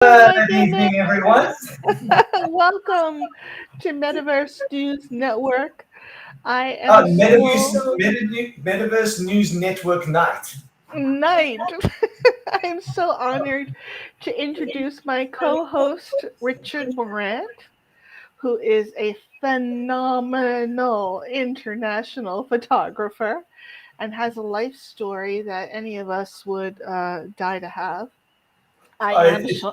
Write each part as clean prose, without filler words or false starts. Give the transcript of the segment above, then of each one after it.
my Good goodness. evening, everyone. Welcome to Metaverse News Network. I am so Metaverse News Network Night. night. I'm so honored to introduce my co-host Richard Morant, who is a phenomenal international photographer and has a life story that any of us would die to have. I Uh, am it, it,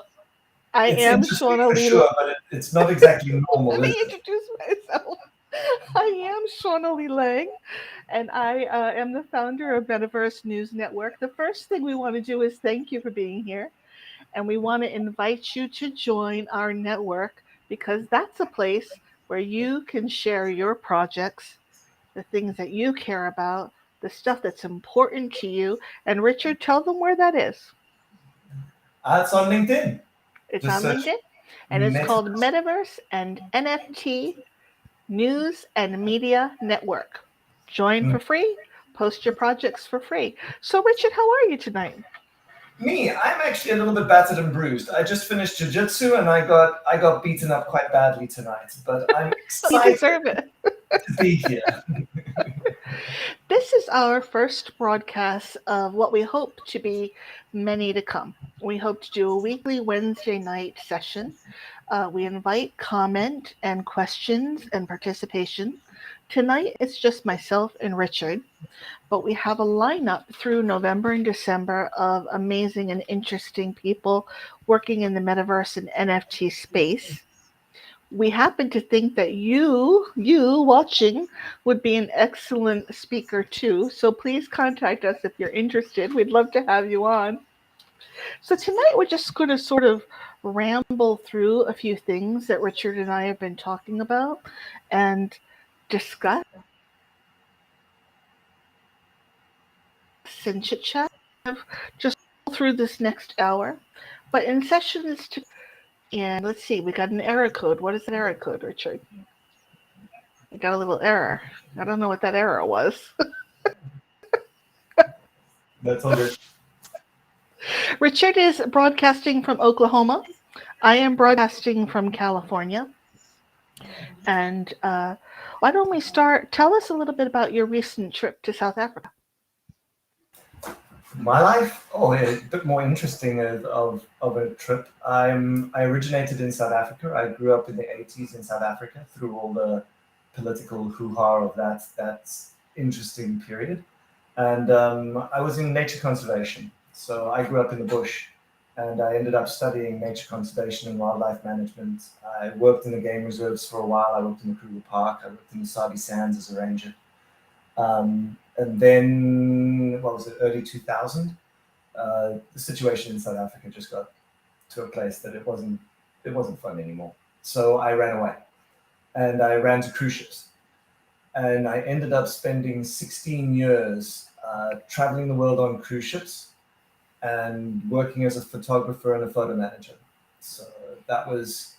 I it's am interesting Shauna for Lee. sure, but it's not exactly Let normal, me is it? introduce myself. I am Shauna Lee Lang, and I am the founder of Metaverse News Network. The first thing we want to do is thank you for being here, and we want to invite you to join our network because that's a place where you can share your projects, the things that you care about, the stuff that's important to you. And Richard, tell them where that is. It's on LinkedIn. It's Just on search LinkedIn, and it's called Metaverse. Metaverse and NFT News and Media Network. Join Mm. for free, post your projects for free. So, Richard, how are you tonight? Me, I'm actually a little bit battered and bruised. I just finished jiu-jitsu and I got beaten up quite badly tonight, but I'm You excited deserve it. to be here. This is our first broadcast of what we hope to be many to come. We hope to do a weekly Wednesday night session. We invite comment and questions and participation. Tonight it's just myself and Richard, but we have a lineup through November and December of amazing and interesting people working in the metaverse and NFT space. We happen to think that you watching would be an excellent speaker too. So please contact us if you're interested. We'd love to have you on. So tonight we're just going to sort of ramble through a few things that Richard and I have been talking about and discuss and chit chat just through this next hour. But in sessions to and let's see, we got an error code. What is that error code, Richard? We got a little error. I don't know what that error was. That's all good. Richard is broadcasting from Oklahoma. I am broadcasting from California. And why don't we start? Tell us a little bit about your recent trip to South Africa. My life, a bit more interesting of a trip. I originated in South Africa. I grew up in the 80s in South Africa through all the political hoo-ha of that interesting period. And I was in nature conservation. So I grew up in the bush and I ended up studying nature conservation and wildlife management. I worked in the game reserves for a while. I worked in the Kruger Park. I worked in the Sabi Sands as a ranger. And then, what was it, early 2000? The situation in South Africa just got to a place that it wasn't fun anymore. So I ran away, and I ran to cruise ships, and I ended up spending 16 years traveling the world on cruise ships and working as a photographer and a photo manager. So that was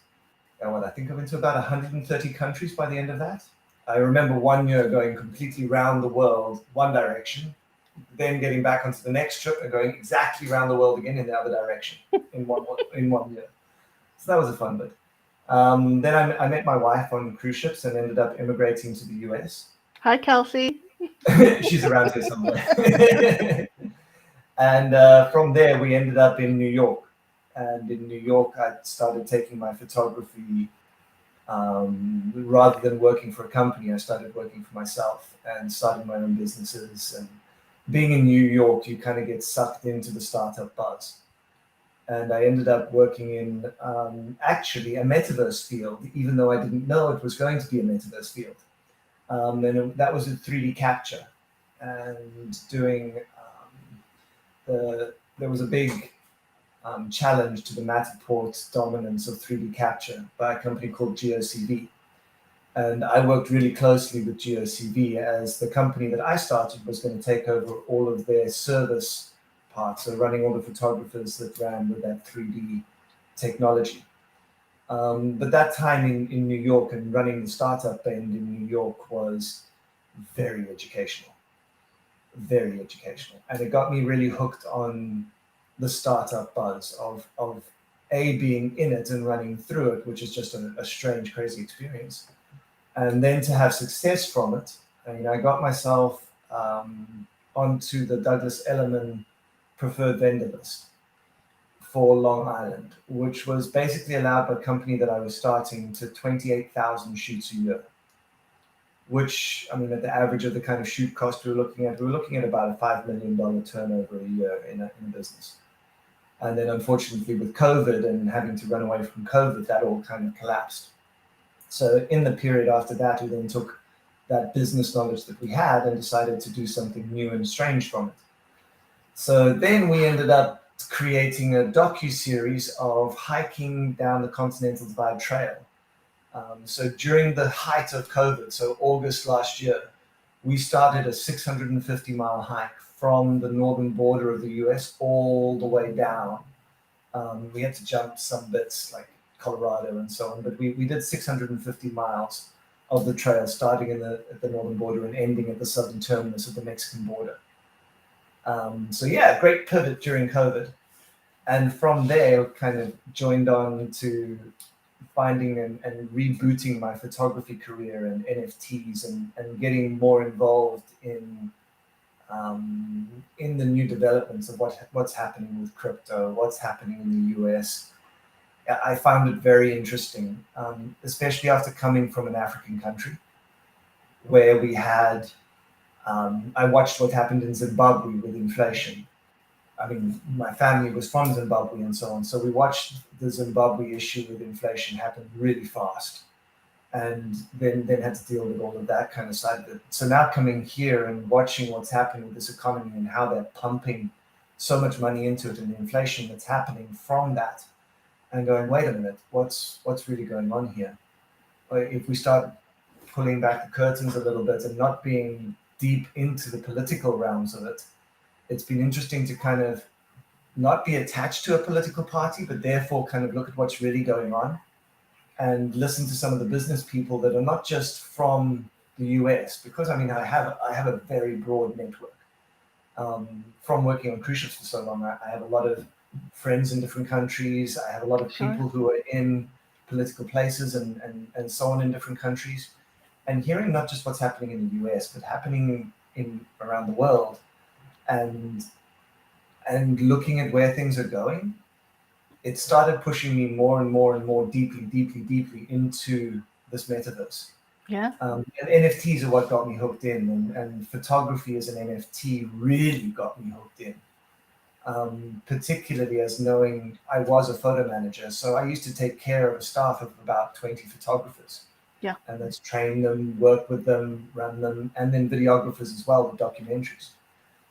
what I think I went to about 130 countries by the end of that. I remember one year going completely around the world, one direction, then getting back onto the next trip and going exactly around the world again in the other direction in one year. So that was a fun bit. Then I met my wife on cruise ships and ended up immigrating to the US. Hi, Kelsey. She's around here somewhere. And from there, we ended up in New York. And in New York, I started taking my photography. Rather than working for a company, I started working for myself and starting my own businesses. And being in New York, you kind of get sucked into the startup buzz. And I ended up working in actually a metaverse field, even though I didn't know it was going to be a metaverse field. That was with 3D capture and doing there was a big challenge to the Matterport dominance of 3D capture by a company called GeoCV. And I worked really closely with GeoCV as the company that I started was going to take over all of their service parts, so running all the photographers that ran with that 3D technology. But that time in New York and running the startup end in New York was very educational, very educational. And it got me really hooked on the startup buzz of being in it and running through it, which is just a strange, crazy experience, and then to have success from it. I got myself onto the Douglas Elliman preferred vendor list for Long Island, which was basically allowed by a company that I was starting to 28,000 shoots a year. Which, at the average of the kind of shoot cost we were looking at about a $5 million turnover a year in a business. And then unfortunately with COVID and having to run away from COVID, that all kind of collapsed. So in the period after that, we then took that business knowledge that we had and decided to do something new and strange from it. So then we ended up creating a docu-series of hiking down the Continental Divide Trail. So during the height of COVID, so August last year, we started a 650-mile hike from the northern border of the US all the way down. We had to jump some bits like Colorado and so on, but we did 650 miles of the trail, starting at the northern border and ending at the southern terminus of the Mexican border. Great pivot during COVID. And from there, kind of joined on to finding and rebooting my photography career and NFTs and getting more involved in the new developments of what's happening with crypto, what's happening in the US. I found it very interesting, especially after coming from an African country where we had, I watched what happened in Zimbabwe with inflation. My family was from Zimbabwe and so on. So we watched the Zimbabwe issue with inflation happen really fast and then had to deal with all of that kind of side of it. So now coming here and watching what's happening with this economy and how they're pumping so much money into it and the inflation that's happening from that and going, wait a minute, what's really going on here? If we start pulling back the curtains a little bit and not being deep into the political realms of it, it's been interesting to kind of not be attached to a political party, but therefore kind of look at what's really going on and listen to some of the business people that are not just from the US, because I have a very broad network. From working on cruise ships for so long, I have a lot of friends in different countries. I have a lot of people who are in political places and so on in different countries. And hearing not just what's happening in the US, but happening around the world, and looking at where things are going, it started pushing me more and more and more deeply into this metaverse. Yeah. And NFTs are what got me hooked in, and photography as an NFT really got me hooked in. Particularly as knowing I was a photo manager, so I used to take care of a staff of about 20 photographers. Yeah. And that's train them, work with them, run them, and then videographers as well with documentaries.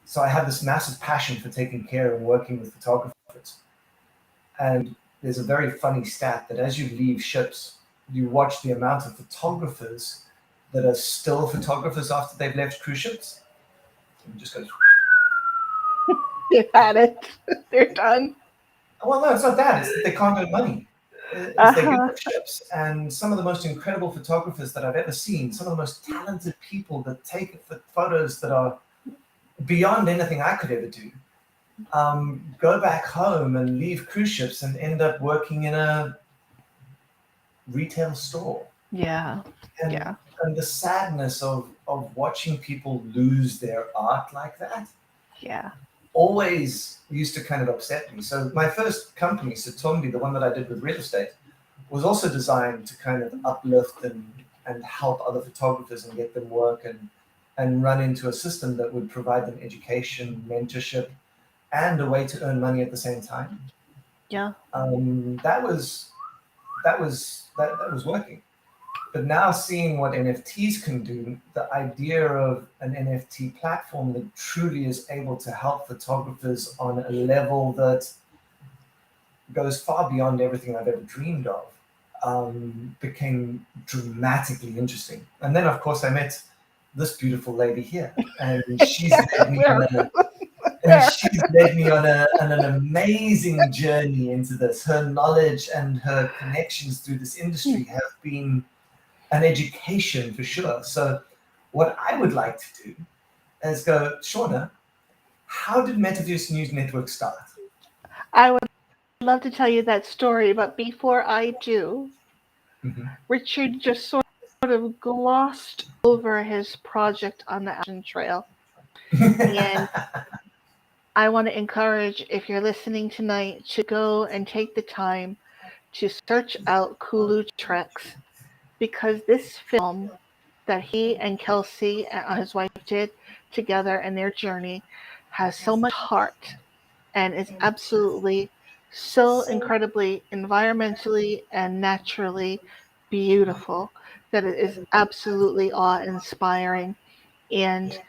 So I had this massive passion for taking care and working with photographers. And there's a very funny stat that as you leave ships, you watch the amount of photographers that are still photographers after they've left cruise ships. And it just goes. They've had it. They're done. Well, no, it's not that. It's that they can't earn money. It's they get off ships, and some of the most incredible photographers that I've ever seen, some of the most talented people that take photos that are beyond anything I could ever do, go back home and leave cruise ships and end up working in a retail store. Yeah. And the sadness of watching people lose their art like that. Yeah. Always used to kind of upset me. So my first company, Satombi, the one that I did with real estate, was also designed to kind of uplift and help other photographers and get them work and run into a system that would provide them education, mentorship, and a way to earn money at the same time. Yeah. That was working. But now seeing what NFTs can do, the idea of an NFT platform that truly is able to help photographers on a level that goes far beyond everything I've ever dreamed of, became dramatically interesting. And then, of course, I met this beautiful lady here, and she's led me on an amazing journey into this. Her knowledge and her connections through this industry have been an education for sure. So what I would like to do is go, Shauna, how did Metaverse News Network start? I would love to tell you that story, but before I do, Mhm. Richard just sort of glossed over his project on the Appalachian Trail. And I want to encourage, if you're listening tonight, to go and take the time to search out Kulu Treks, because this film that he and Kelsey, his wife, did together in their journey has so much heart and is absolutely so incredibly environmentally and naturally beautiful that it is absolutely awe inspiring and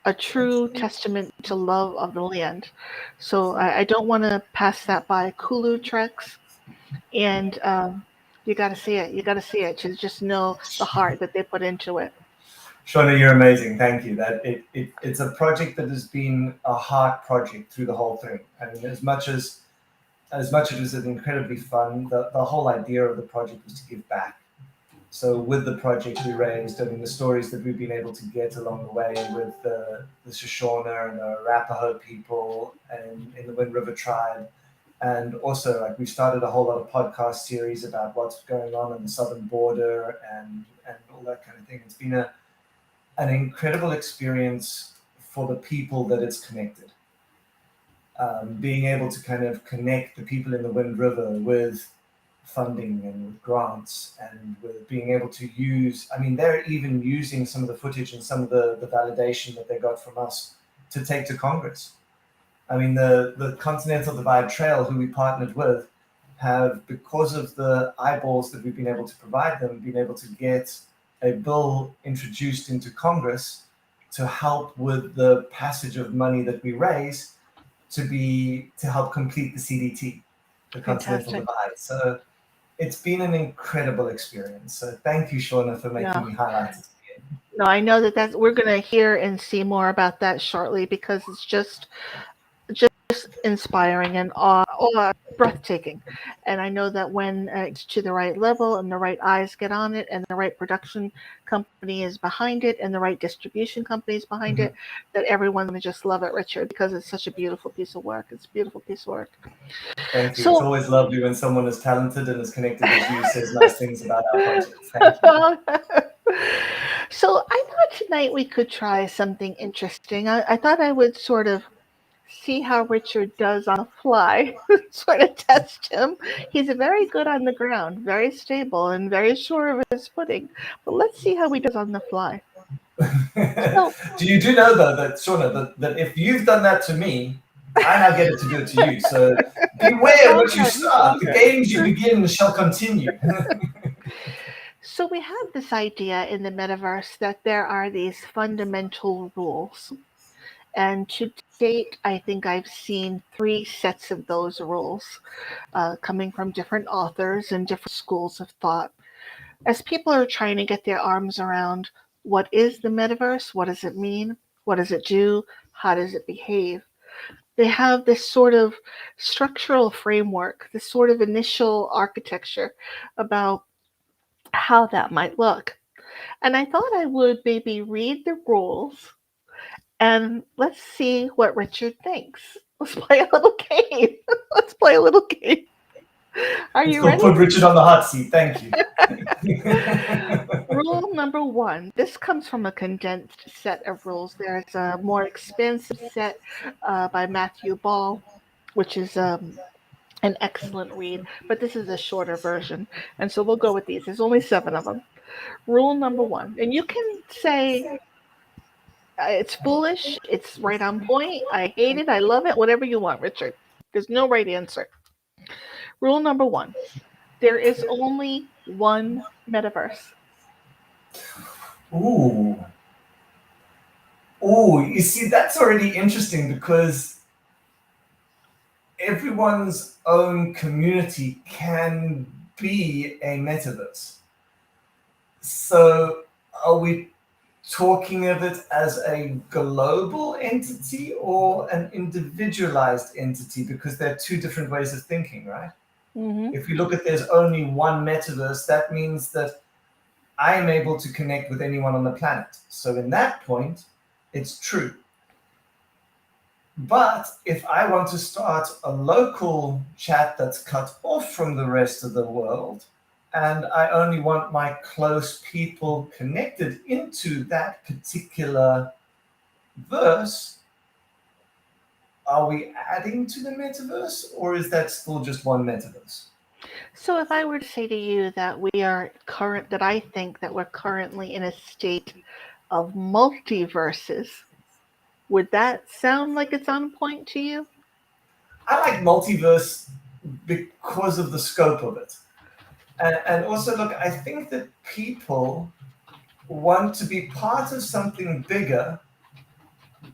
a true testament to love of the land. So I don't want to pass that by. Kulu Treks, and you got to see it. You got to see it to just know the heart that they put into it. Shauna, you're amazing. Thank you. It's a project that has been a heart project through the whole thing. I mean, as much as it was incredibly fun, the whole idea of the project was to give back. So with the project we raised, I mean, the stories that we've been able to get along the way with the Shoshone and the Arapaho people and in the Wind River tribe, and also like we started a whole lot of podcast series about what's going on the southern border and all that kind of thing. It's been an incredible experience for the people that it's connected. Being able to kind of connect the people in the Wind River with funding and with grants and with being able to use, I mean, they're even using some of the footage and some of the validation that they got from us to take to Congress. I mean, the Continental Divide Trail, who we partnered with, have, because of the eyeballs that we've been able to provide them, been able to get a bill introduced into Congress to help with the passage of money that we raise to help complete the CDT, the Continental Fantastic. Divide. So it's been an incredible experience. So thank you, Shauna, for making No, me highlight it again. no, I know that we're going to hear and see more about that shortly because it's just inspiring and awe breathtaking. And I know that when it gets to the right level and the right eyes get on it and the right production company is behind it and the right distribution company is behind Mhm. it, that everyone's going to just love it, Richard, because it's such a beautiful piece of work. It's a beautiful piece of work. Thank you. It's So, always lovely when someone as talented and as connected as you says nice things about our project. Thank you. so I thought tonight we could try something interesting. I thought I would sort of see how Richard does on the fly, sort of test him. He's very good on the ground, very stable, and very sure of his footing. But let's see how he does on the fly. So, Do you know though that Shauna that if you've done that to me, I now get it to do it to you. So it's beware all what you good. It's all start. The good. games you begin shall continue. So, we have this idea in the metaverse that there are these fundamental rules. And to date, I think I've seen three sets of those rules coming from different authors and different schools of thought. As people are trying to get their arms around what is the metaverse, what does it mean, what does it do, how does it behave, they have this sort of structural framework, this sort of initial architecture about how that might look. And I thought I would maybe read the rules and let's see what Richard thinks. Let's play a little game. Let's play a little game. Are Let's you go ready? put Richard on the hot seat. Thank you. Rule number one. This comes from a condensed set of rules. There's a more expansive set by Matthew Ball, which is an excellent read, but this is a shorter version. And so we'll go with these. There's only seven of them. Rule number one. And you can say it's foolish, it's right on point, I hate it, I love it, whatever you want, Richard. There's no right answer. Rule number one. There is only one metaverse. Ooh. Ooh, you see, that's already interesting because everyone's own community can be a metaverse. So, are we talking of it as a global entity or an individualized entity? Because there are two different ways of thinking, right? Mm-hmm. If you look at there's only one metaverse, that means that I am able to connect with anyone on the planet. So, in that point, it's true. But if I want to start a local chat that's cut off from the rest of the world, and I only want my close people connected into that particular verse, are we adding to the metaverse, or is that still just one metaverse? So if I were to say to you that I think that we're currently in a state of multiverses, would that sound like it's on point to you? I like multiverse because of the scope of it. And also, look, I think that people want to be part of something bigger,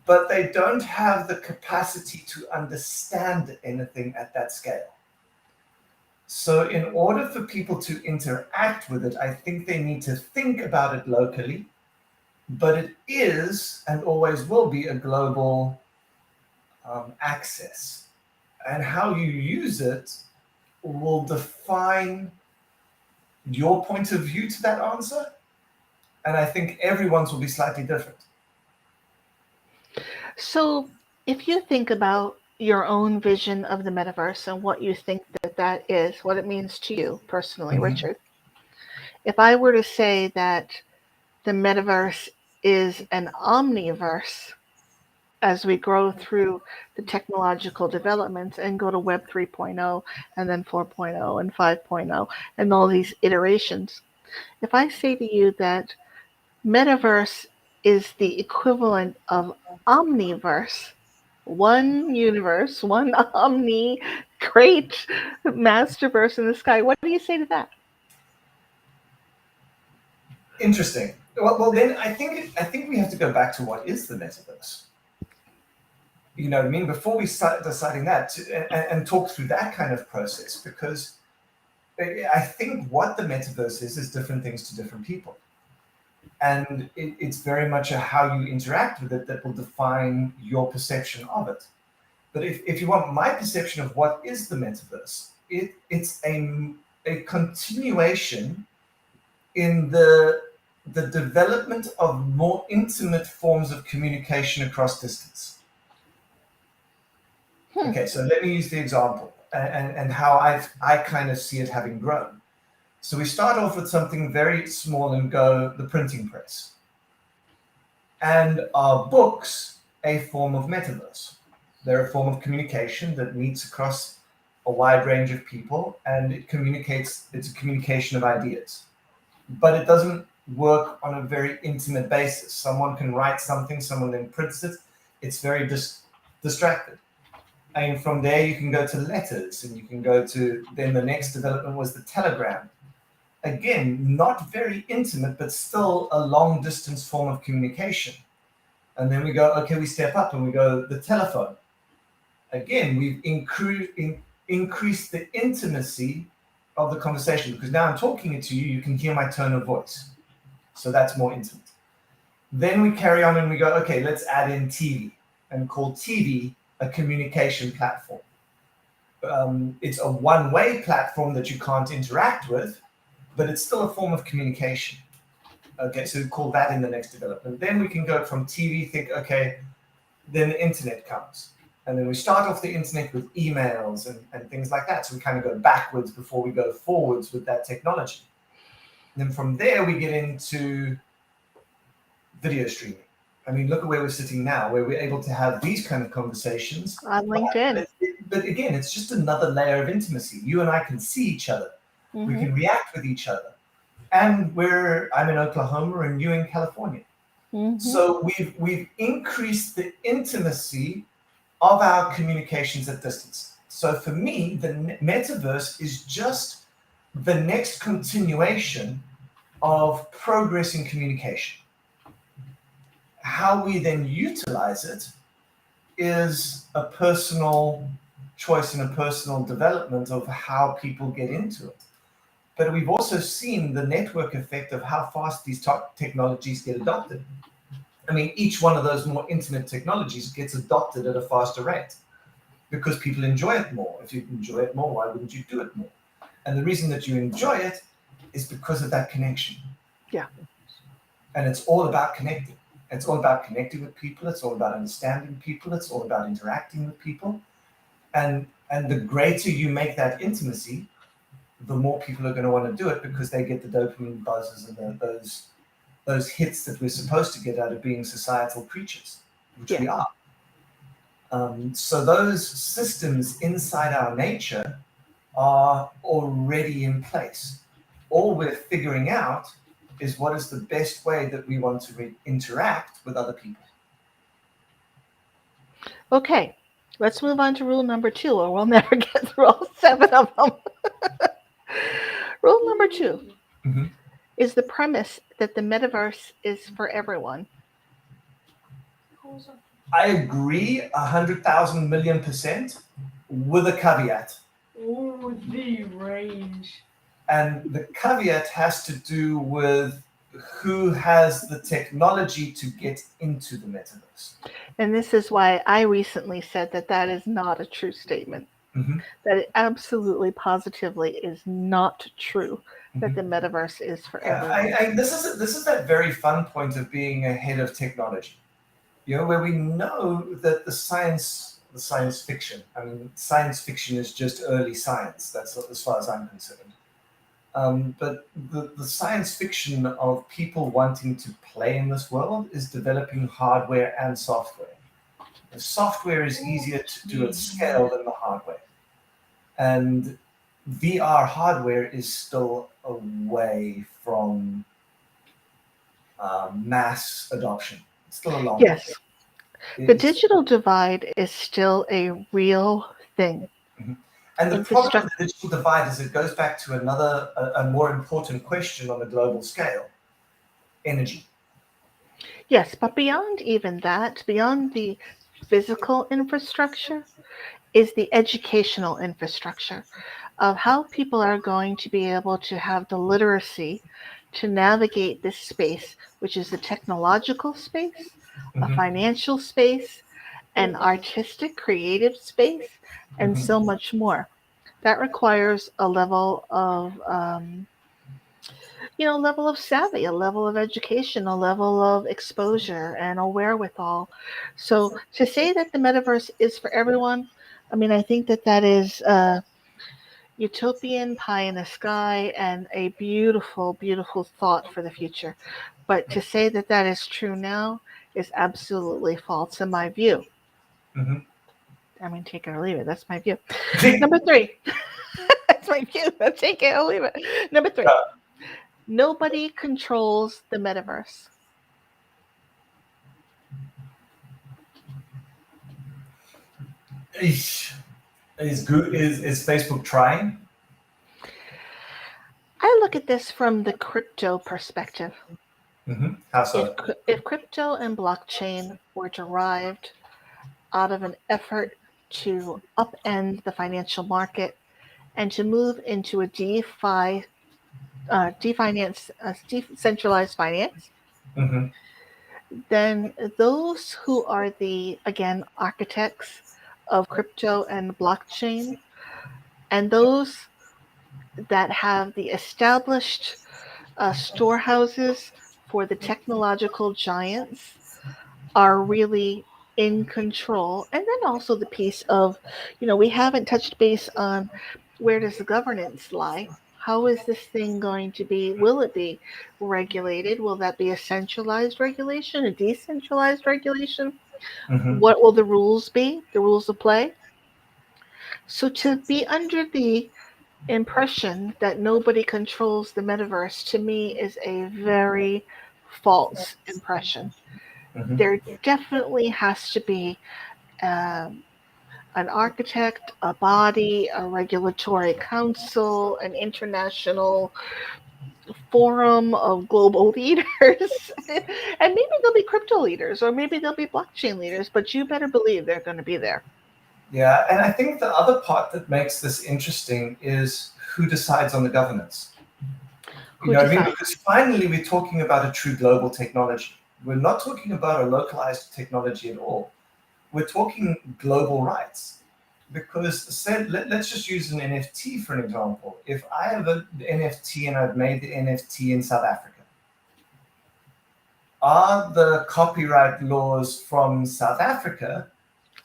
but they don't have the capacity to understand anything at that scale. So, in order for people to interact with it, I think they need to think about it locally, but it is and always will be a global access. And how you use it will define your point of view to that answer. And I think everyone's will be slightly different. So if you think about your own vision of the metaverse and what you think that is, what it means to you personally, Mm-hmm. Richard, if I were to say that the metaverse is an omniverse as we grow through the technological developments and go to Web 3.0 and then 4.0 and 5.0 and all these iterations, if I say to you that metaverse is the equivalent of omniverse, one universe, one omni, great masterverse in the sky, what do you say to that? Interesting. Well, then I think we have to go back to what is the metaverse. You know what I mean? Before we start deciding that and talk through that kind of process, because I think what the metaverse is different things to different people. And it's very much a how you interact with it that will define your perception of it. But if you want my perception of what is the metaverse, it's a continuation in the development of more intimate forms of communication across distance. Hmm. Okay, so let me use the example and how I kind of see it having grown. So we start off with something very small and go the printing press. And are books a form of metaverse? They're a form of communication that meets across a wide range of people and it's a communication of ideas. But it doesn't work on a very intimate basis. Someone can write something, someone then prints it. It's very distracted. And from there, you can go to letters and you can go to, then the next development was the telegram. Again, not very intimate, but still a long distance form of communication. And then we go, okay, we step up and we go the telephone. Again, we've increased the intimacy of the conversation because now I'm talking to you, you can hear my tone of voice. So that's more intimate. Then we carry on and we go, okay, let's add in TV and call TV a communication platform. It's a one-way platform that you can't interact with, but it's still a form of communication. Okay, so we call that in the next development. Then we can go from TV, think, okay, then the internet comes. And then we start off the internet with emails and things like that. So we kind of go backwards before we go forwards with that technology. And then from there, we get into video streaming. I mean, look at where we're sitting now, where we're able to have these kind of conversations. On LinkedIn. But again, it's just another layer of intimacy. You and I can see each other. Mm-hmm. We can react with each other. And I'm in Oklahoma and you in California. Mm-hmm. So we've increased the intimacy of our communications at distance. So for me, the metaverse is just the next continuation of progress in communication. How we then utilize it is a personal choice and a personal development of how people get into it. But we've also seen the network effect of how fast these technologies get adopted. I mean, each one of those more intimate technologies gets adopted at a faster rate because people enjoy it more. If you enjoy it more, why wouldn't you do it more? And the reason that you enjoy it is because of that connection. Yeah. And it's all about connecting. It's all about connecting with people. It's all about understanding people. It's all about interacting with people. And the greater you make that intimacy, the more people are going to want to do it because they get the dopamine buzzes and those hits that we're supposed to get out of being societal creatures, which we are. So those systems inside our nature are already in place. All we're figuring out is what is the best way that we want to interact with other people. Okay, let's move on to rule number 2, or we'll never get through all 7 of them. Rule number 2 Mhm. is the premise that the metaverse is for everyone. I agree 100,000 million % with a caveat. Ooh, the range. And the caveat has to do with who has the technology to get into the metaverse. And this is why I recently said that that is not a true statement. Mhm. That it absolutely, positively is not true that the Mhm. metaverse is for everyone. This is that very fun point of being ahead of technology. Where we know that the science fiction. I mean, science fiction is just early science. That's as far as I'm concerned. But the science fiction of people wanting to play in this world is developing hardware and software. The software is easier to do at scale than the hardware. And VR hardware is still away from mass adoption. It's still a long way. Yes, the digital divide is still a real thing. And the problem with the digital divide is it goes back to a more important question on a global scale: energy. Yes, but beyond even that, beyond the physical infrastructure, is the educational infrastructure of how people are going to be able to have the literacy to navigate this space, which is a technological space, a Mhm. financial space, an artistic, creative space, and Mhm. so much more. That requires a level of level of savvy, a level of education, a level of exposure, and a wherewithal. So to say that the metaverse is for everyone, I mean, I think that that is utopian, pie in the sky, and a beautiful, beautiful thought for the future. But to say that that is true now is absolutely false in my view. Mhm. I mean, take it or leave it. That's my view. Number 3. That's my view. Take it or leave it. Number 3. Nobody controls the metaverse. Is Facebook trying? I look at this from the crypto perspective. How If, so? if crypto and blockchain were derived out of an effort to upend the financial market and to move into a decentralized finance, Mhm. then those who are the, again, architects of crypto and blockchain, and those that have the established storehouses for the technological giants are really in control. And then also the piece of, we haven't touched base on where does the governance lie? How is this thing going to be? Will it be regulated? Will that be a centralized regulation, a decentralized regulation? Mhm. What will the rules be? The rules of play? So to be under the impression that nobody controls the metaverse to me is a very false impression. Mhm. There definitely has to be um, an architect, a body, a regulatory council, an international forum of global leaders. And maybe there'll be crypto leaders or maybe there'll be blockchain leaders, but you better believe they're going to be there. Yeah, and I think the other part that makes this interesting is who decides on the governance. Who decides? Because finally we're talking about a true global technology. We're not talking about a localized technology at all. We're talking global rights. Because let's just use an NFT for an example. If I have an NFT and I've made the NFT in South Africa, are the copyright laws from South Africa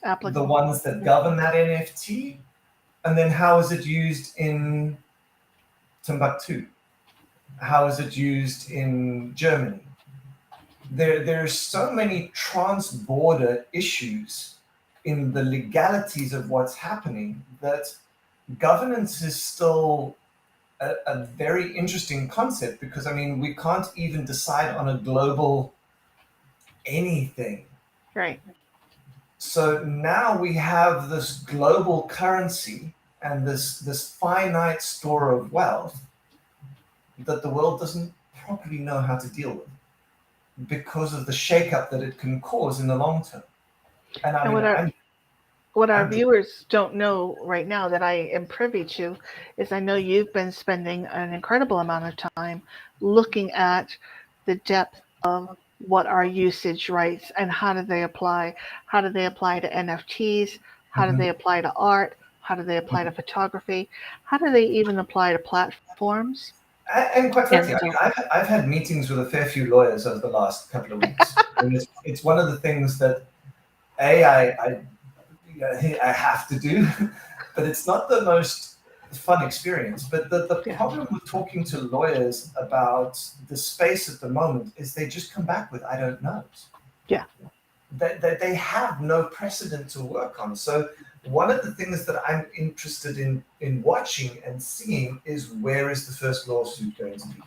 the Applicable. ones that govern that NFT? And then how is it used in Timbuktu? How is it used in Germany? There's so many trans-border issues in the legalities of what's happening that governance is still a very interesting concept, because I mean we can't even decide on a global anything. Right. So now we have this global currency and this finite store of wealth that the world doesn't properly know how to deal with because of the shakeup that it can cause in the long term. And I And mean, what our I'm viewers don't know right now that I am privy to is I know you've been spending an incredible amount of time looking at the depth of what are usage rights and how do they apply? How do they apply to NFTs? How do Mhm. they apply to art? How do they apply to photography? How do they even apply to platforms? And quite And frankly, I mean, I've had meetings with a fair few lawyers over the last couple of weeks, and it's one of the things that I have to do, but it's not the most fun experience. But the yeah, problem with talking to lawyers about the space at the moment is they just come back with, I don't know. yeah, They have no precedent to work on. So one of the things that I'm interested in watching and seeing is, where is the first lawsuit going to be?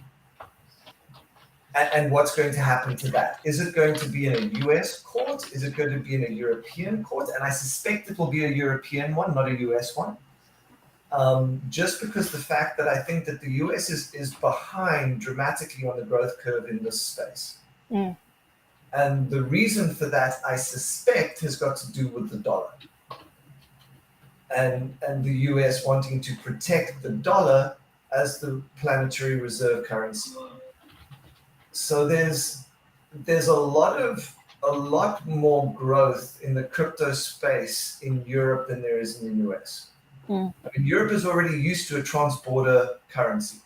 And what's going to happen to that? Is it going to be in a US court? Is it going to be in a European court? And I suspect it will be a European one, not a US one. Just because the fact that I think that the US is behind dramatically on the growth curve in this space. mm, And the reason for that, I suspect, has got to do with the dollar. And the US wanting to protect the dollar as the planetary reserve currency. So there's a lot more growth in the crypto space in Europe than there is in the US. mm, I mean, Europe is already used to a trans-border currency.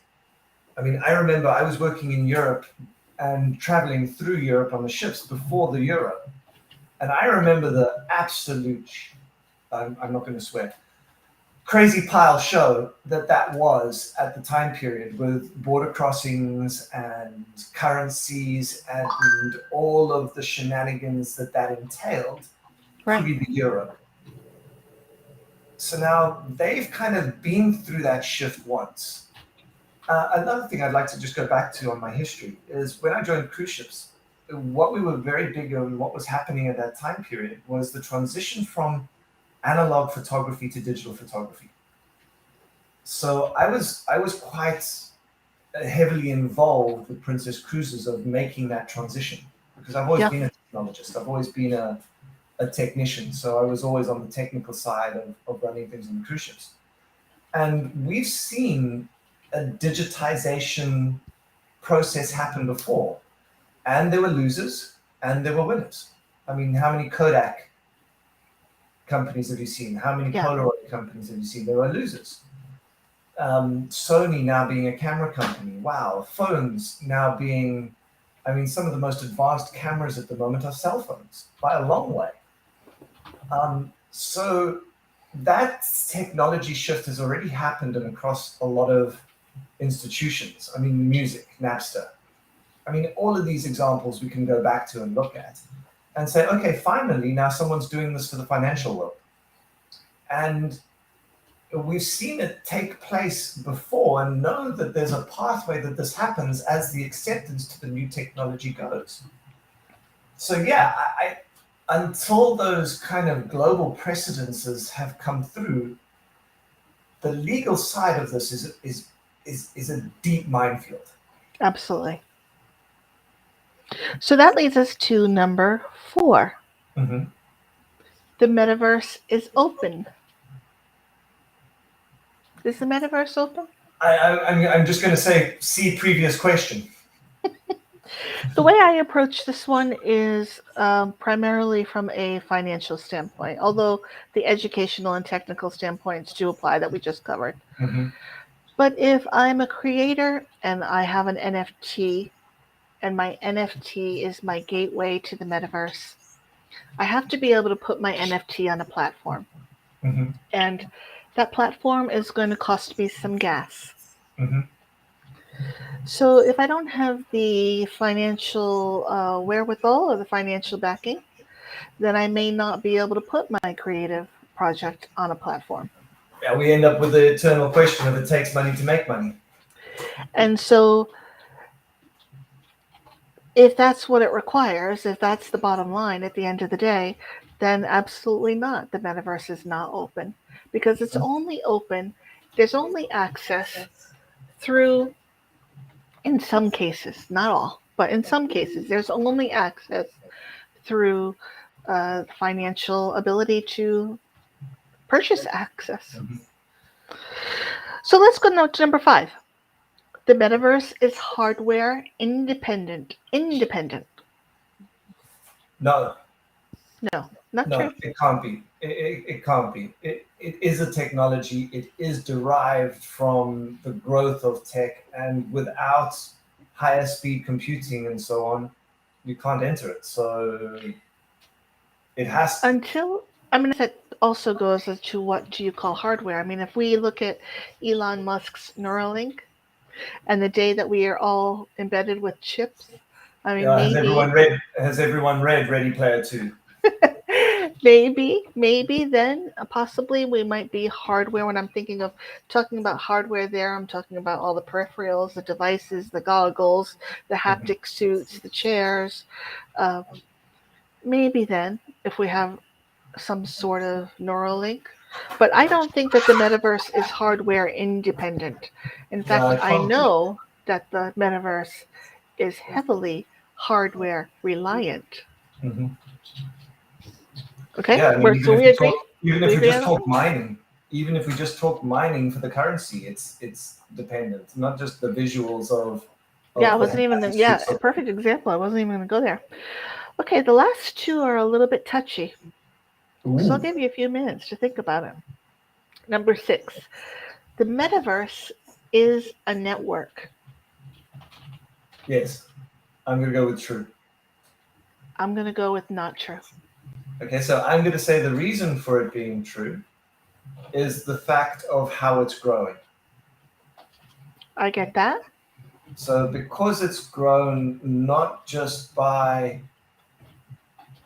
I mean, I remember I was working in Europe and traveling through Europe on the ships before the euro. And I remember the absolute, I'm not going to swear, crazy pile show that was at the time period, with border crossings and currencies and all of the shenanigans that entailed right. pre the euro. So now they've kind of been through that shift once. Another thing I'd like to just go back to on my history is, when I joined cruise ships, what we were very big on, what was happening at that time period, was the transition from analog photography to digital photography. So I was quite heavily involved with Princess Cruises of making that transition, because I've always Yeah. been a technologist. I've always been a technician. So I was always on the technical side of running things on the cruise ships. And we've seen a digitization process happen before. And there were losers and there were winners. I mean, how many Kodak companies have you seen? How many Yeah. Polaroid companies have you seen? There were losers. Sony now being a camera company. Wow. Phones now being, I mean, some of the most advanced cameras at the moment are cell phones by a long way. So that technology shift has already happened and across a lot of institutions. I mean, music, Napster. I mean, all of these examples we can go back to and look at and say, okay, finally, now someone's doing this for the financial world. And we've seen it take place before and know that there's a pathway that this happens as the acceptance to the new technology goes. So yeah, until those kind of global precedences have come through, the legal side of this is a deep minefield. Absolutely. So that leads us to number 4. Mm-hmm. The metaverse is open. Is the metaverse open? I'm just going to say, see previous question. The way I approach this one is primarily from a financial standpoint, although the educational and technical standpoints do apply that we just covered. Mm-hmm. But if I'm a creator and I have an NFT and my NFT is my gateway to the metaverse, I have to be able to put my NFT on a platform. Mm-hmm. And that platform is going to cost me some gas. Mm-hmm. So if I don't have the financial wherewithal or the financial backing, then I may not be able to put my creative project on a platform. Yeah, we end up with the eternal question of it takes money to make money. And so if that's what it requires, if that's the bottom line at the end of the day, then absolutely not. The metaverse is not open because it's only open, there's only access through, in some cases, not all, but in some cases, there's only access through financial ability to purchase access. Mm-hmm. So let's go now to number 5. The metaverse is hardware independent. Independent. No, No, not no, true. it can't be. It can't be. It is a technology. It is derived from the growth of tech, and without higher speed computing and so on, you can't enter it. So it has. Until, I mean, that also goes to what do you call hardware? I mean, if we look at Elon Musk's Neuralink and the day that we are all embedded with chips, I mean, Has maybe everyone read? Has everyone read Ready Player Two? maybe then possibly we might be hardware. When I'm thinking of talking about hardware there, I'm talking about all the peripherals, the devices, the goggles, the Mm-hmm. haptic suits, the chairs. Uh, maybe then, if we have some sort of Neuralink. But I don't think that the metaverse is hardware independent. In No, fact, it I can't be. know that the metaverse is heavily hardware reliant. Mm-hmm. Okay, Yeah, I mean, so we agree. even We if we agree on just that one. talk mining, even if we just talk mining for the currency, it's dependent, not just the visuals Yeah, I of the wasn't even. Yeah, suits a of. perfect example. I wasn't even going to go there. Okay, the last two are a little bit touchy, so I'll Ooh, give you a few minutes to think about it. Number 6, the metaverse is a network. yes, I'm gonna go with true. I'm going to go with not true. Okay, so I'm gonna say the reason for it being true is the fact of how it's growing. I get that. So because it's grown not just by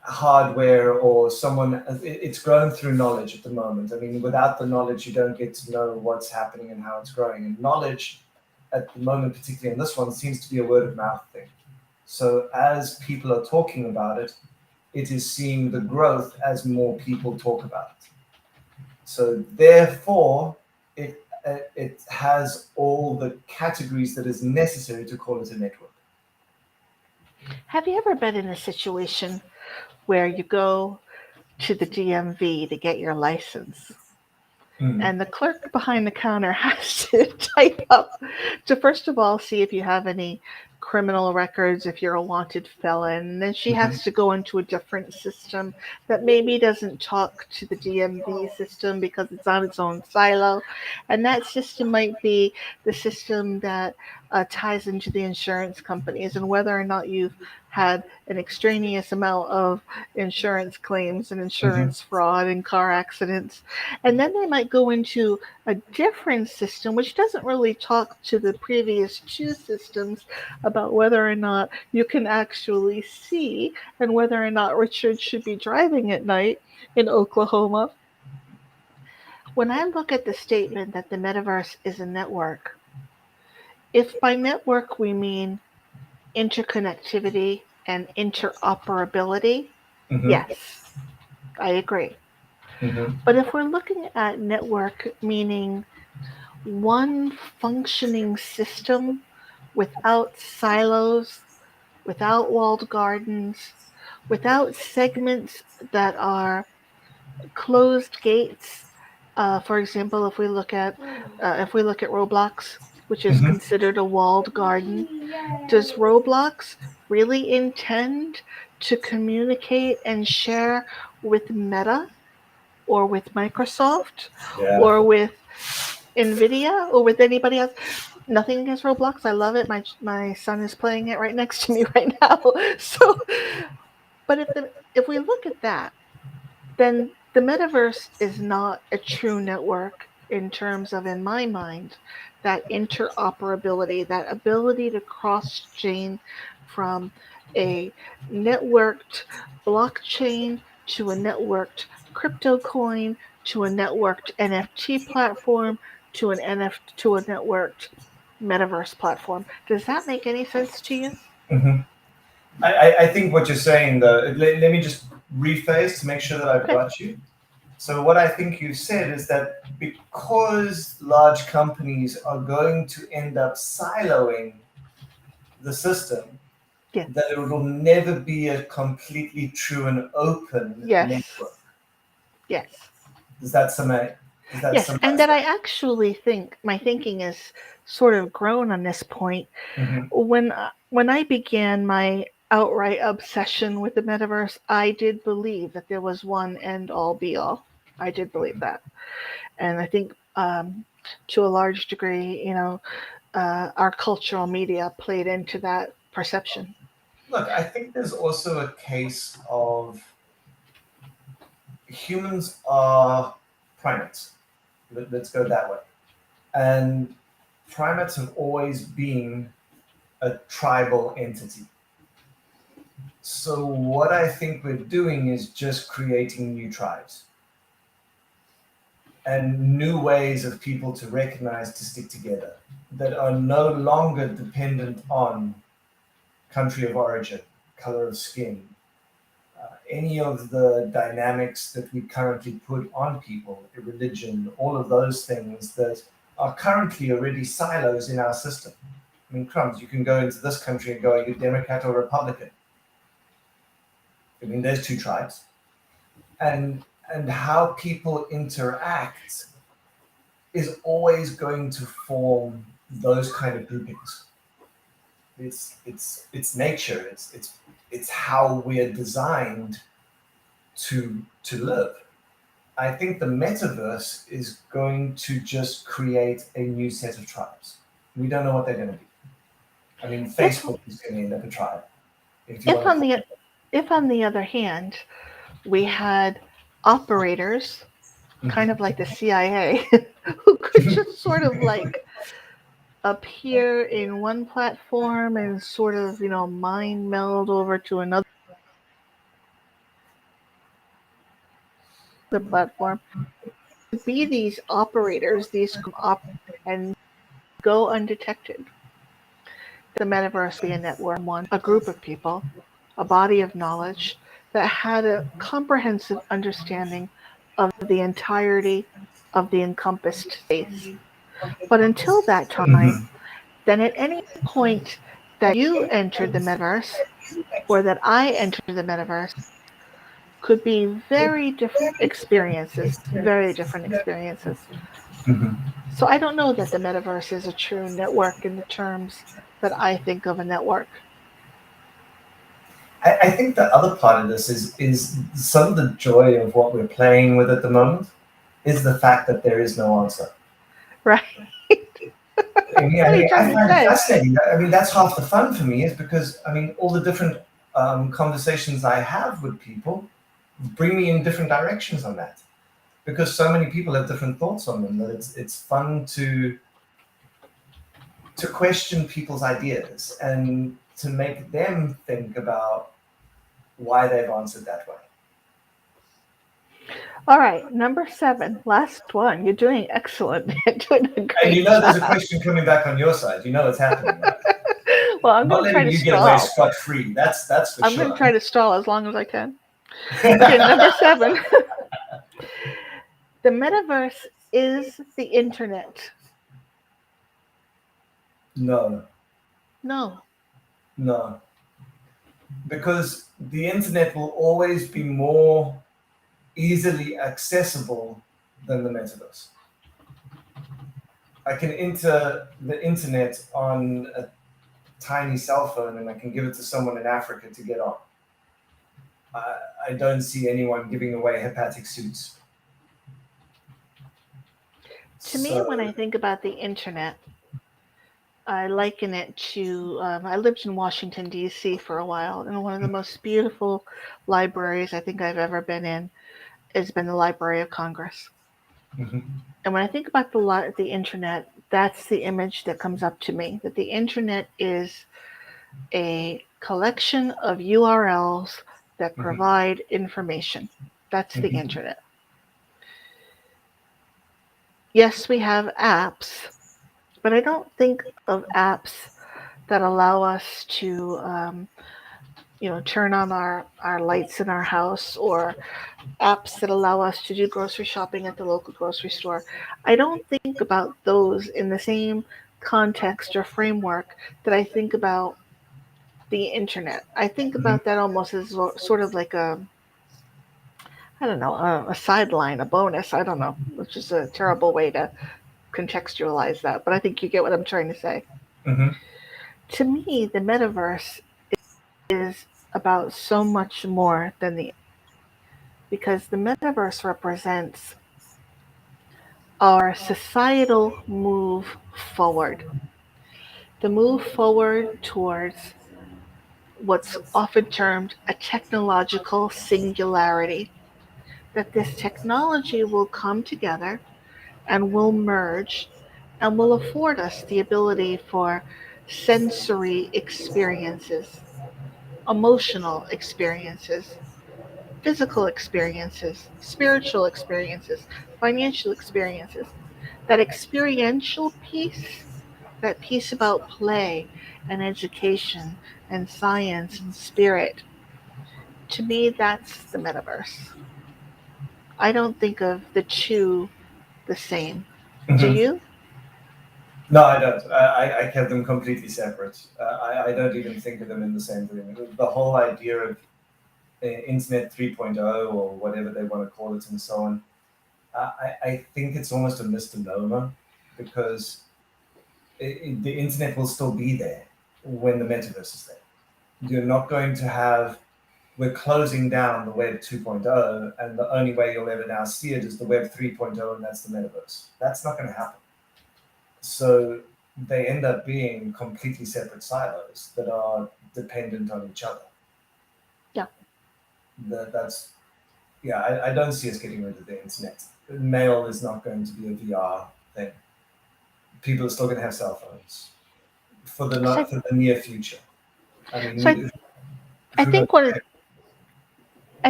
hardware or someone, it's grown through knowledge at the moment. I mean, without the knowledge you don't get to know what's happening and how it's growing, and knowledge at the moment, particularly in this one, seems to be a word of mouth thing. So as people are talking about it, it is seeing the growth as more people talk about it. So therefore it has all the categories that is necessary to call it a network. Have you ever been in a situation where you go to the DMV to get your license Mm. and the clerk behind the counter has to type up to first of all see if you have any criminal records, if you're a wanted felon, and then she Mhm. has to go into a different system that maybe doesn't talk to the DMV system because it's on its own silo, and that system might be the system that ties into the insurance companies, and whether or not you've had an extraneous amount of insurance claims and Mhm. insurance fraud and car accidents. And then they might go into a different system which doesn't really talk to the previous two systems about whether or not you can actually see and whether or not Richard should be driving at night in Oklahoma. When I look at the statement that the metaverse is a network, if by network we mean interconnectivity and interoperability, Mhm. yes, I agree. Mhm. But if we're looking at network meaning one functioning system without silos, without walled gardens, without segments that are closed gates. For example, if we look at Roblox, which is Mhm. considered a walled garden, does Roblox really intend to communicate and share with Meta or with Microsoft Yeah. or with Nvidia or with anybody else? Nothing against Roblox. I love it. My son is playing it right next to me right now. So, but if we look at that, then the metaverse is not a true network in terms of, in my mind, that interoperability, that ability to cross chain from a networked blockchain to a networked crypto coin to a networked NFT platform to to a networked metaverse platform. Does that make any sense to you? Hmm. I think what you're saying, though, let me just rephrase to make sure that I've Okay. got you. So, what I think you said is that because large companies are going to end up siloing the system, Yes. that it will never be a completely true and open Yes. network. Yes. Does that summarize? Does that Yes, and summarize that that? I actually think my thinking is sort of grown on this point. Mm-hmm. When I began my outright obsession with the metaverse, I did believe that there was one end all be all. I did believe that, and I think to a large degree, our cultural media played into that perception. Look, I think there's also a case of humans are primates. Let's go that way. And primates have always been a tribal entity. So what I think we're doing is just creating new tribes and new ways of people to recognize, to stick together, that are no longer dependent on country of origin, color of skin, any of the dynamics that we currently put on people, religion, all of those things that are currently already silos in our system. I mean, crumbs, you can go into this country and go, are you Democrat or Republican? I mean, there's two tribes. And how people interact is always going to form those kind of groupings. It's nature. It's how we are designed to live. I think the metaverse is going to just create a new set of tribes. We don't know what they're going to be. I mean, If Facebook is going to end up a tribe, if you if want to on call the if on the other hand we had operators, it. kind of like the CIA, who could just sort of like appear in one platform and sort of, mind meld over to another platform. Be these operators, and go undetected. The metaverse be a network, a group of people, a body of knowledge that had a comprehensive understanding of the entirety of the encompassed space. But until that time, Mhm. then at any point that you entered the metaverse or that I entered the metaverse could be very different experiences, very different experiences. Mhm. So I don't know that the metaverse is a true network in the terms that I think of a network. I think the other part of this is some of the joy of what we're playing with at the moment is the fact that there is no answer. Right? I What are you mean, trying I to find it say? fascinating. I mean, that's half the fun for me is because I mean, all the different conversations I have with people bring me in different directions on that because so many people have different thoughts on them that it's fun to question people's ideas and to make them think about why they've answered that way. All right, number 7, last one. You're doing excellent. You're doing a And you great know there's a job. question coming back on your side. You know it's happening, right? Well, I'm I'm not going to try letting to you get away stall. scot free. That's for I'm going to sure. try to stall as long as I can. Okay, number 7. The metaverse is the internet. No, No. no. Because the internet will always be more easily accessible than the metaverse. I can enter the internet on a tiny cell phone and I can give it to someone in Africa to get on. I don't see anyone giving away hepatic suits. To me, when So, I think about the internet, I liken it to I lived in Washington, D.C. for a while, and one of the most beautiful libraries I think I've ever been in has been the Library of Congress. Mhm. And when I think about the internet, that's the image that comes up to me, that the internet is a collection of URLs that Mhm. provide information. That's the Mhm. internet. Yes, we have apps, but I don't think of apps that allow us to, turn on our lights in our house, or apps that allow us to do grocery shopping at the local grocery store. I don't think about those in the same context or framework that I think about the internet. I think Mhm. about that almost as sort of like I don't know, a sideline, a bonus. I don't know, which is a terrible way to contextualize that, but I think you get what I'm trying to say. Mhm. To me, the metaverse is about so much more than the because the metaverse represents our societal move forward. The move forward towards what's often termed a technological singularity. That this technology will come together and will merge and will afford us the ability for sensory experiences, emotional experiences, physical experiences, spiritual experiences, financial experiences. That experiential piece, that piece about play and education and science and spirit, to me, that's the metaverse. I don't think of the two the same. Do Mhm. you? No, I don't. I kept them completely separate. I don't even think of them in the same thing. The whole idea of Internet 3.0 or whatever they want to call it and so on, I think it's almost a misnomer because the internet will still be there when the metaverse is there. You're not going to have, we're closing down the web 2.0 and the only way you'll ever now see it is the web 3.0 and that's the metaverse. That's not going to happen. So they end up being completely separate silos that are dependent on each other. Yeah. That's yeah. I don't see us getting rid of the internet. Mail is not going to be a VR thing. People are still going to have cell phones for the So, not for the near future. I so mean, I who knows?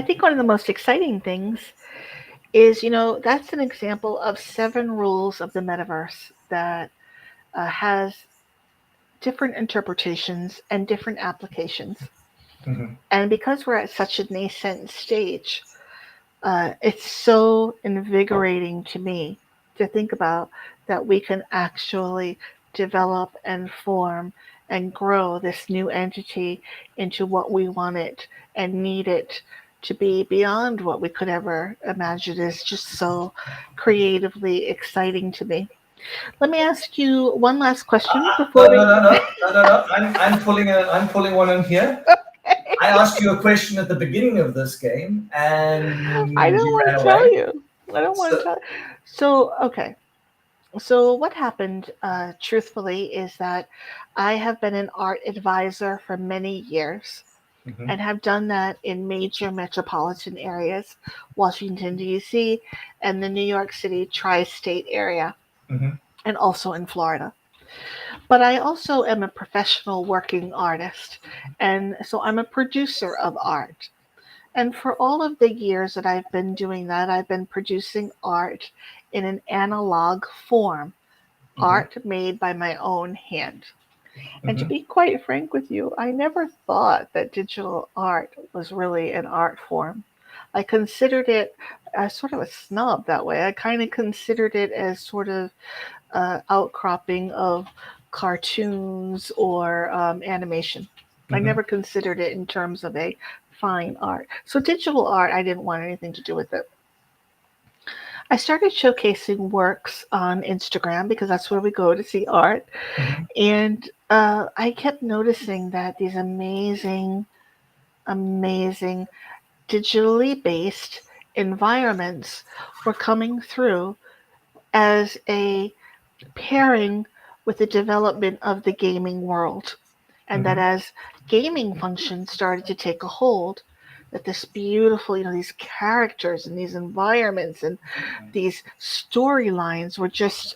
think one of the most exciting things is, that's an example of 7 rules of the metaverse that has different interpretations and different applications. Mhm. And because we're at such a nascent stage, it's so invigorating to me to think about that we can actually develop and form and grow this new entity into what we want it and need it to be beyond what we could ever imagine is just so creatively exciting to me. Let me ask you one last question before No, no, we. no, no, no, no, no. I'm pulling one in here. I asked you a question at the beginning of this game, I and don't you want ran to away. tell you. I don't want to So, tell. So okay. So what happened, truthfully, is that I have been an art advisor for many years mhm, and have done that in major metropolitan areas, Washington D.C. and the New York City tri-state area, mhm, and also in Florida. But I also am a professional working artist, and so I'm a producer of art. And for all of the years that I've been doing that, I've been producing art in an analog form, mhm, art made by my own hand. And to mhm, be quite frank with you, I never thought that digital art was really an art form. I considered it as sort of a snub that way. I kind of considered it as sort of outcropping of cartoons or animation. I mhm, never considered it in terms of a fine art. So digital art, I didn't want anything to do with it. I started showcasing works on Instagram because that's where we go to see art. mhm, And I kept noticing that these amazing, amazing digitally based environments were coming through as a pairing with the development of the gaming world. And that Mm-hmm. as gaming functions started to take a hold, that this beautiful, these characters and these environments and these storylines were just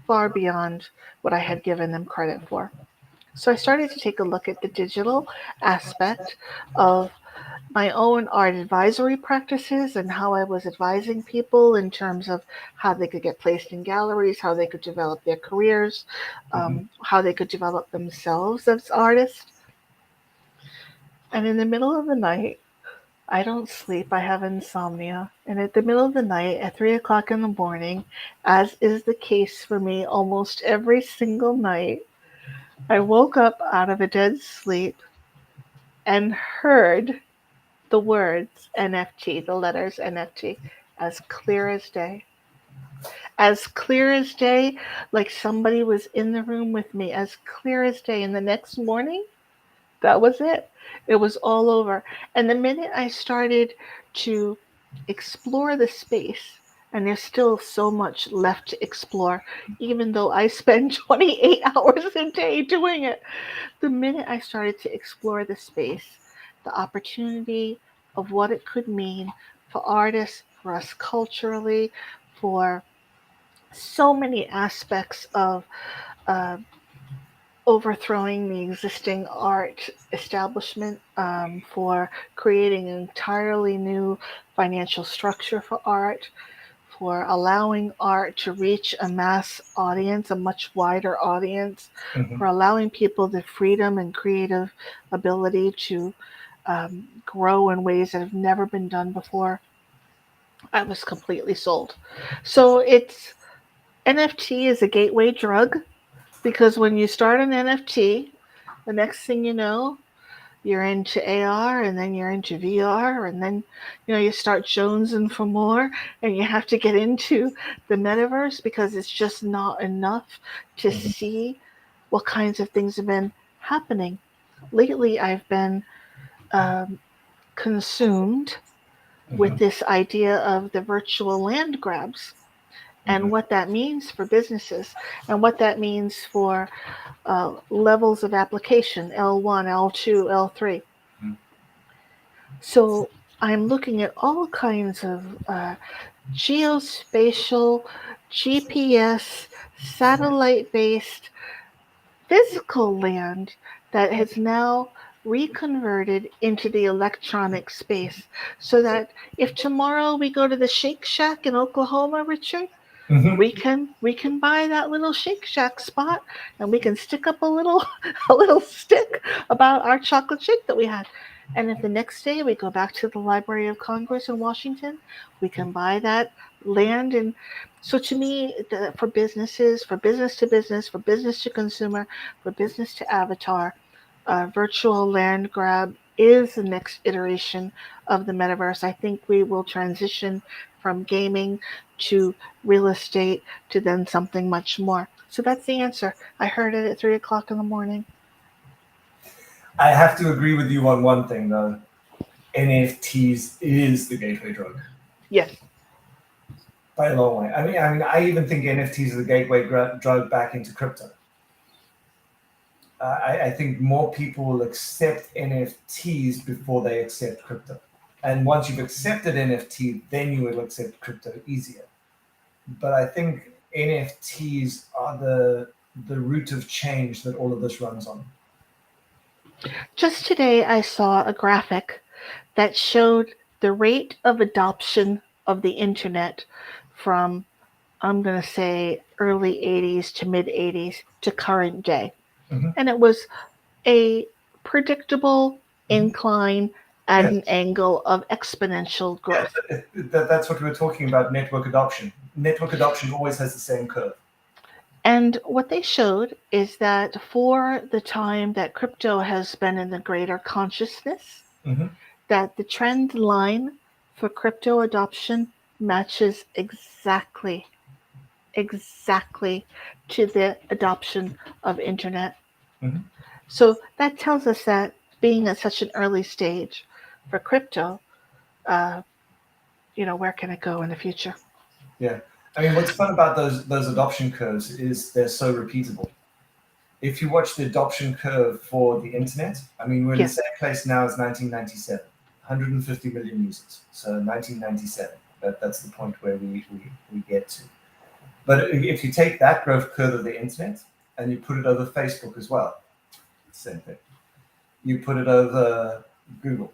far beyond what I had given them credit for. So I started to take a look at the digital aspect of my own art advisory practices and how I was advising people in terms of how they could get placed in galleries, how they could develop their careers, Mm-hmm. how they could develop themselves as artists. And in the middle of the night, I don't sleep, I have insomnia. And at the middle of the night, at 3 o'clock in the morning, as is the case for me almost every single night, I woke up out of a dead sleep and heard the words NFT, the letters NFT, as clear as day. As clear as day, like somebody was in the room with me, as clear as day. And the next morning, that was it. It was all over. And the minute I started to explore the space, and there's still so much left to explore, even though I spend 28 hours a day doing it. The minute I started to explore the space, the opportunity of what it could mean for artists, for us culturally, for so many aspects of uh, overthrowing the existing art establishment, for creating an entirely new financial structure for art, for allowing art to reach a mass audience, a much wider audience, Mm-hmm. for allowing people the freedom and creative ability to grow in ways that have never been done before. I was completely sold. So it's NFT is a gateway drug because when you start an NFT, the next thing you know, you're into AR and then you're into VR and then you start jonesing for more and you have to get into the metaverse because it's just not enough to Mm-hmm. see what kinds of things have been happening. Lately, I've been um, consumed with Mm-hmm. this idea of the virtual land grabs Mm-hmm. and what that means for businesses and what that means for levels of application L1, L2, L3. So I'm looking at all kinds of geospatial, GPS, satellite based physical land that has now reconverted into the electronic space. So that if tomorrow we go to the Shake Shack in Oklahoma, Richard, Mm-hmm. we can buy that little Shake Shack spot and we can stick up a little a little stick about our chocolate shake that we had. And if the next day we go back to the Library of Congress in Washington, we can buy that land. And so to me, for businesses, for business to business, for business to consumer, for business to avatar, virtual land grab is the next iteration of the metaverse. I think we will transition from gaming to real estate to then something much more. So that's the answer. I heard it at 3 o'clock in the morning. I have to agree with you on one thing though. NFTs is the gateway drug Yes. by a long way. I even think NFTs are the gateway drug back into crypto. I think more people will accept NFTs before they accept crypto. And once you've accepted NFT, then you will accept crypto easier. But I think NFTs are the root of change that all of this runs on. Just today, I saw a graphic that showed the rate of adoption of the internet from, I'm going to say, early 80s to mid 80s to current day. Mm-hmm. And it was a predictable incline at Yes. an angle of exponential Yeah, growth. that's what we were talking about, network adoption. Network adoption always has the same curve. And what they showed is that for the time that crypto has been in the greater consciousness, Mm-hmm. that the trend line for crypto adoption matches exactly to the adoption of internet. Mm-hmm. So that tells us that being at such an early stage for crypto, uh, where can it go in the future? Yeah. I mean, what's fun about those adoption curves is they're so repeatable. If you watch the adoption curve for the internet, I mean, we're in the Yes. same place now as 1997, 150 million users. So 1997, that's the point where we get to. But if you take that growth curve of the internet and you put it over Facebook as well, same thing. You put it over Google,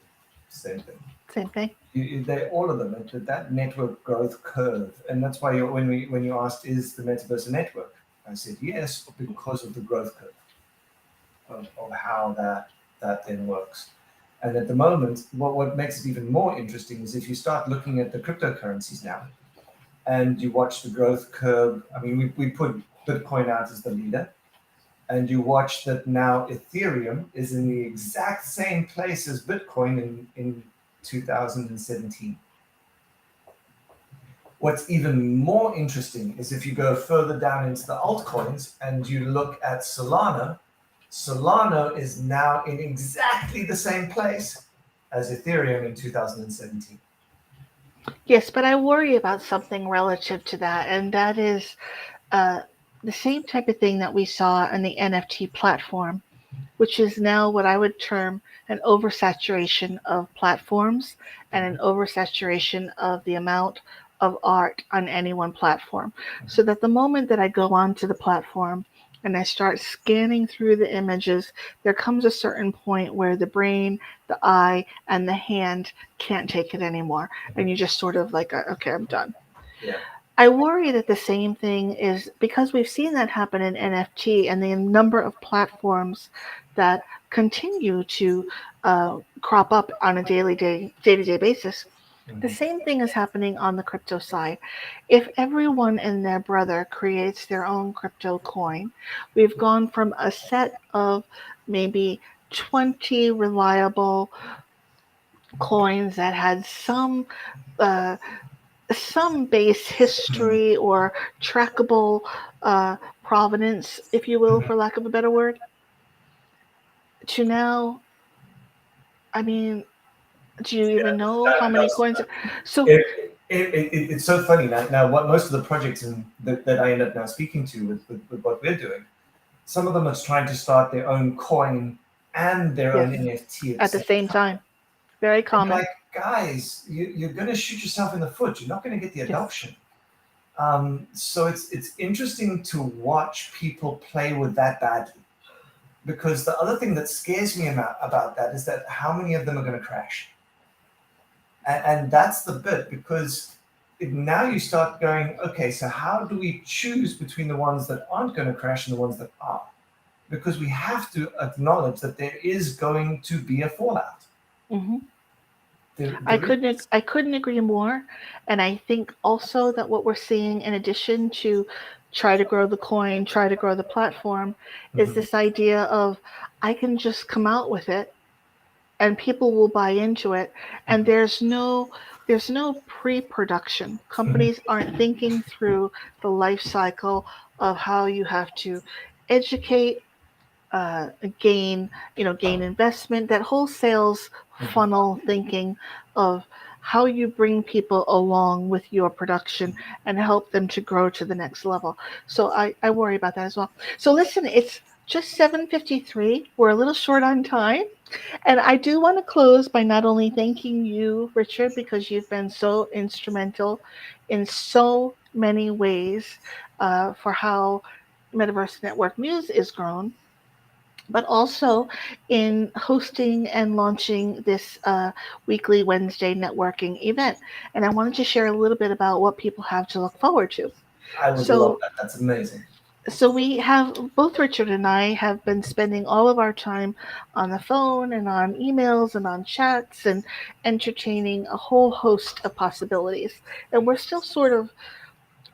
same thing. Same thing. They all of them that network growth curve, and that's why when you asked is the metaverse a network, I said yes because of the growth curve of how that then works. And at the moment, what makes it even more interesting is if you start looking at the cryptocurrencies now, and you watch the growth curve. I mean, we put Bitcoin out as the leader, and you watch that now Ethereum is in the exact same place as Bitcoin in 2017. What's even more interesting is if you go further down into the altcoins and you look at Solana, Solana is now in exactly the same place as Ethereum in 2017. Yes, but I worry about something relative to that, and that is uh, the same type of thing that we saw in the NFT platform, which is now what I would term an oversaturation of platforms and an oversaturation of the amount of art on any one platform. So that the moment that I go onto the platform and I start scanning through the images, there comes a certain point where the brain, the eye, and the hand can't take it anymore. And you just sort of like, okay, I'm done. Yeah. I worry that the same thing is because we've seen that happen in NFT and the number of platforms that continue to crop up on a day-to-day basis. The Mhm. same thing is happening on the crypto side. If everyone and their brother creates their own crypto coin, we've gone from a set of maybe 20 reliable coins that had uh, some base history or trackable uh, provenance, if you will, Mhm. for lack of a better word, to now, I mean, do you even know how many That's coins? So, it's so funny now. What most of the projects that I end up now speaking to with what we're doing, some of them are trying to start their own coin and their yes, own NFT at the at the same same time. time, very I'm common. like, guys, you're going to shoot yourself in the foot. You're not going to get the Yes. adoption. So it's interesting to watch people play with that badly. Because the other thing that scares me about that is that how many of them are going to crash? And that's the bit because now you start going, okay, so how do we choose between the ones that aren't going to crash and the ones that are? Because we have to acknowledge that there is going to be a fallout. Hmm. There is. I couldn't agree more, and I think also that what we're seeing, in addition to try to grow the coin, try to grow the platform, is Mhm. this idea of I can just come out with it and people will buy into it, and there's no pre-production. Mhm. Companies aren't thinking through the life cycle of how you have to educate, uh, gain gain investment, that whole sales Mhm. funnel thinking of how you bring people along with your production and help them to grow to the next level. So I worry about that as well. So listen, it's just 7:53. We're a little short on time, and I do want to close by not only thanking you, Richard, because you've been so instrumental in so many ways for how Metaverse Network News is grown, but also in hosting and launching this weekly Wednesday networking event. And I wanted to share a little bit about what people have to look forward to. I would love So, that. That's amazing. so we have both Richard and I have been spending all of our time on the phone and on emails and on chats and entertaining a whole host of possibilities. And we're still sort of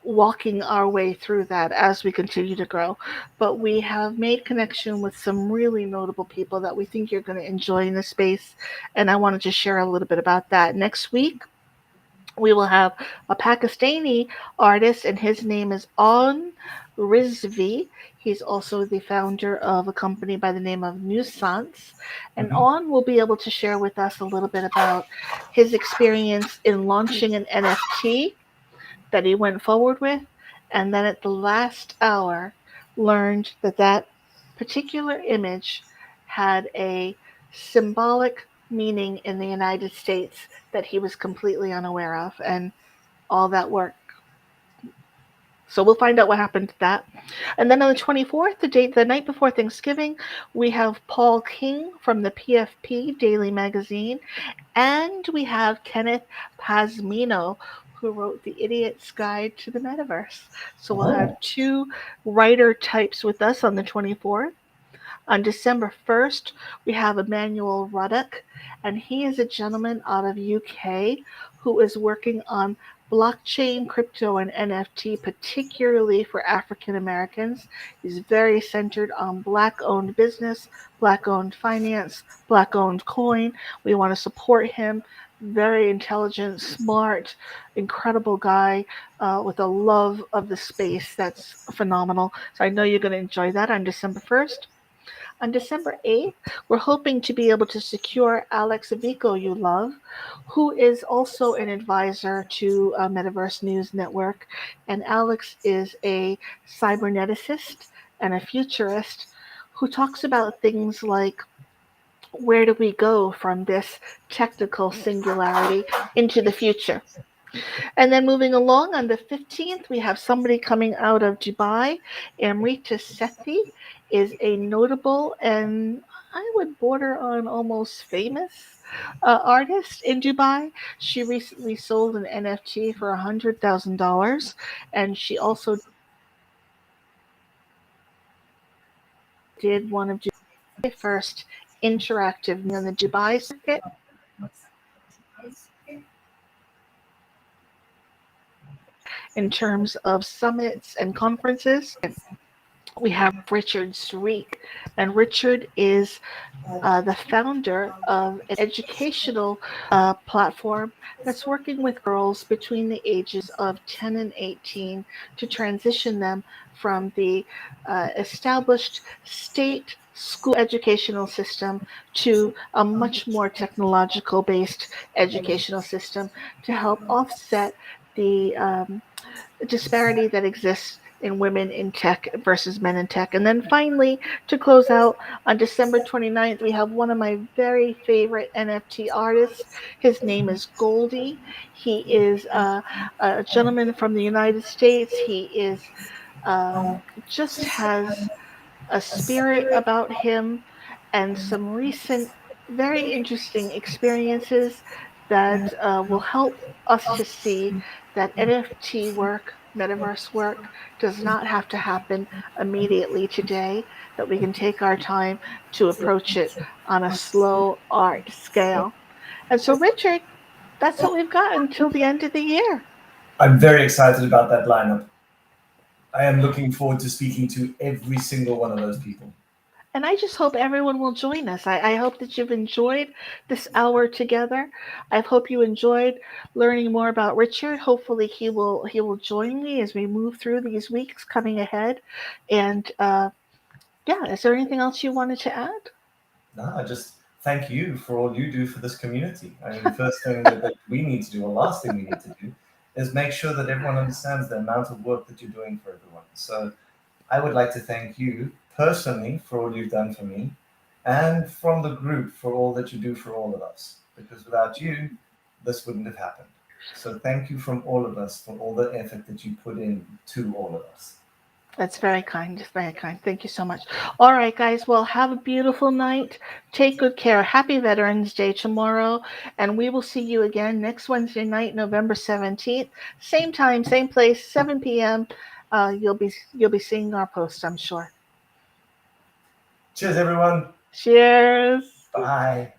walking our way through that as we continue to grow. But we have made connection with some really notable people that we think you're going to enjoy in the space. And I wanted to share a little bit about that. Next week, we will have a Pakistani artist, and his name is On Rizvi. He's also the founder of a company by the name of Nuisance. And Mhm. On will be able to share with us a little bit about his experience in launching an NFT that he went forward with, and then at the last hour learned that that particular image had a symbolic meaning in the United States that he was completely unaware of, and all that work. So we'll find out what happened to that. And then on the 24th, the night before Thanksgiving, we have Paul King from the PFP Daily Magazine, and we have Kenneth Pasmino, who wrote The Idiot's Guide to the Metaverse. So we'll have two writer types with us on the 24th. On December 1st, we have Emmanuel Ruddock, and he is a gentleman out of UK who is working on blockchain, crypto, and NFT, particularly for African Americans. He's very centered on Black owned business, Black owned finance, Black owned coin. We want to support him. Very intelligent, smart, incredible guy with a love of the space that's phenomenal. So I know you're going to enjoy that on December 1st. On December 8th, we're hoping to be able to secure Alex Vico, you love, who is also an advisor to Metaverse News Network. And Alex is a cyberneticist and a futurist who talks about things like where do we go from this technical singularity into the future. And then moving along on the 15th, we have somebody coming out of Dubai. Amrita Sethi is a notable and I would border on almost famous artist in Dubai. She recently sold an NFT for $100,000, and she also did one of Dubai's first interactive on the Dubai circuit in terms of summits and conferences. We have Richard Reek, and Richard is the founder of an educational platform that's working with girls between the ages of 10 and 18 to transition them from the established state school educational system to a much more technological based educational system to help offset the disparity that exists in women in tech versus men in tech. And then finally, to close out, on December 29th, we have one of my very favorite NFT artists. His name is Goldie. He is a gentleman from the United States. He is just has a spirit about him and some recent very interesting experiences that will help us to see that NFT work, metaverse work, does not have to happen immediately today, that we can take our time to approach it on a slow art scale. And so, Richard, that's what we've got until the end of the year. I'm very excited about that lineup. I am looking forward to speaking to every single one of those people. And I just hope everyone will join us. I hope that you've enjoyed this hour together. I hope you enjoyed learning more about Richard. Hopefully, he will join me as we move through these weeks coming ahead. And yeah, is there anything else you wanted to add? No, I just thank you for all you do for this community. I mean, the first thing that we need to do, or last thing we need to do, is make sure that everyone understands the amount of work that you're doing for everyone. So I would like to thank you personally for all you've done for me, and from the group for all that you do for all of us. Because without you, this wouldn't have happened. So thank you from all of us for all the effort that you put in to all of us. That's very kind. Just very kind. Thank you so much. All right, guys. Well, have a beautiful night. Take good care. Happy Veterans Day tomorrow. And we will see you again next Wednesday night, November 17th. Same time, same place, 7 p.m. You'll be seeing our post, I'm sure. Cheers, everyone. Cheers. Bye.